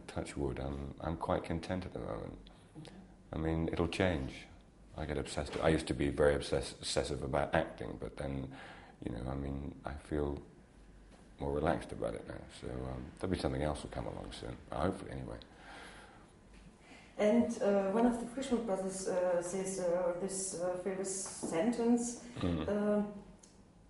touch wood, I'm quite content at the moment. I mean, it'll change. I get obsessed. I used to be very obsessive about acting, but then, I feel more relaxed about it now. So there'll be something else will come along soon. Hopefully, anyway. And one of the Frischmuth brothers says this famous sentence,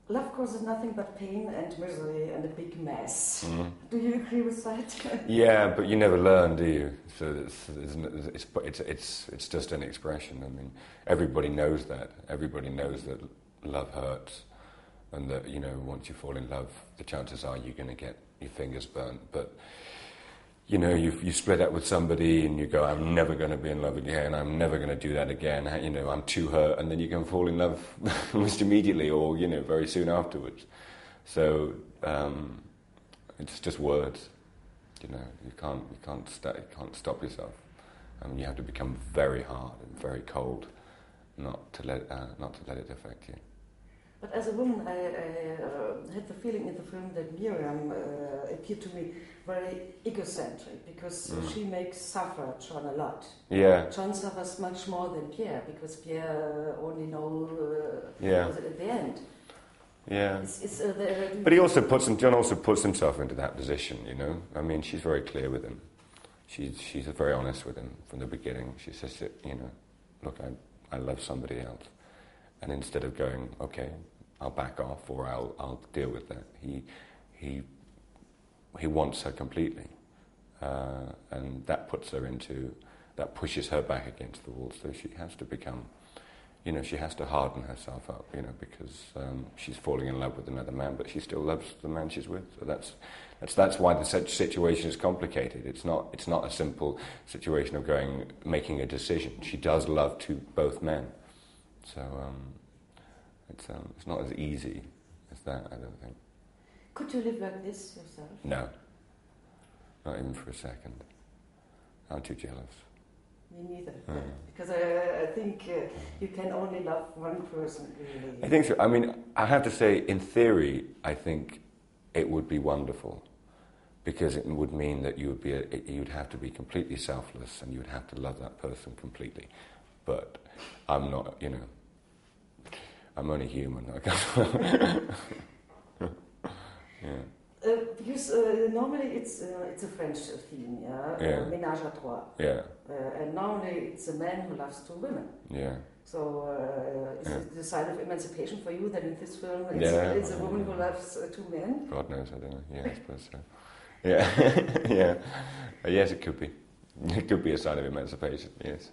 love causes nothing but pain and misery and a big mess. Do you agree with that? Yeah, but you never learn, do you? So it's just an expression. I mean, everybody knows that. Everybody knows that love hurts, and that, once you fall in love, the chances are you're going to get your fingers burnt. But you split up with somebody and you go, I'm never going to be in love again, I'm never going to do that again, I'm too hurt, and then you can fall in love almost immediately or, very soon afterwards. So it's just words, you can't stop yourself. I mean, you have to become very hard and very cold not to let it affect you. But as a woman, I had the feeling in the film that Miriam appeared to me very egocentric, because she makes suffer John a lot. Yeah. John suffers much more than Pierre, because Pierre only knows at the end. Yeah. But John also puts himself into that position, I mean, she's very clear with him. She's very honest with him from the beginning. She says that, look, I love somebody else. And instead of going, okay, I'll back off or I'll deal with that, he wants her completely, and that pushes her back against the wall. So she has to become, she has to harden herself up, because she's falling in love with another man, but she still loves the man she's with. So that's why the situation is complicated. It's not a simple situation of making a decision. She does love both men. So it's not as easy as that, I don't think. Could you live like this yourself? No. Not even for a second. I'm too jealous. Me neither. Because I think you can only love one person, really. I think so. I mean, I have to say, in theory, I think it would be wonderful, because it would mean that you'd have to be completely selfless and you'd have to love that person completely. But I'm not, I'm only human. Yeah. Because normally it's a French theme, ménage à trois. Yeah. And normally it's a man who loves two women. Yeah. So is it the sign of emancipation for you that in this film it's a woman who loves two men? God knows, I don't know. Yeah, I suppose so. Yeah. Yeah. Yes, it could be. It could be a sign of emancipation. Yes.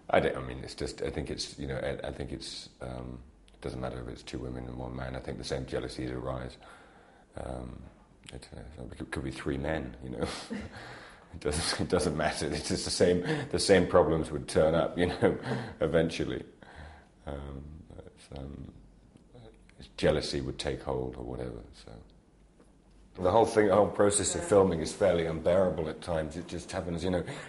I mean, it's just. I think it's. I think it's. It doesn't matter if it's two women and one man. I think the same jealousies arise. It could be three men. It doesn't matter. It's just the same problems would turn up. Eventually. Jealousy would take hold or whatever. So. The whole process of filming is fairly unbearable at times. It just happens,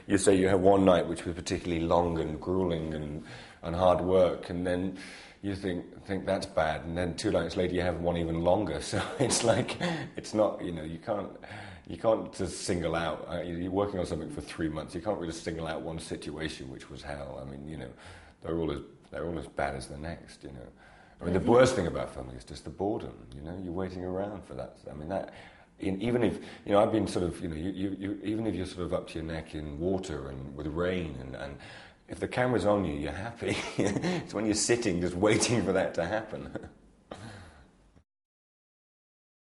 you say you have one night which was particularly long and grueling and hard work, and then you think that's bad, and then 2 nights later you have one even longer. So it's like, it's not, you can't just single out, you're working on something for 3 months, you can't really single out one situation which was hell. I mean, they're all as bad as the next, I mean, the worst thing about filming is just the boredom, you're waiting around for that. I mean, that, even if, I've been sort of, even if you're sort of up to your neck in water and with rain, and if the camera's on you, you're happy. It's when you're sitting just waiting for that to happen.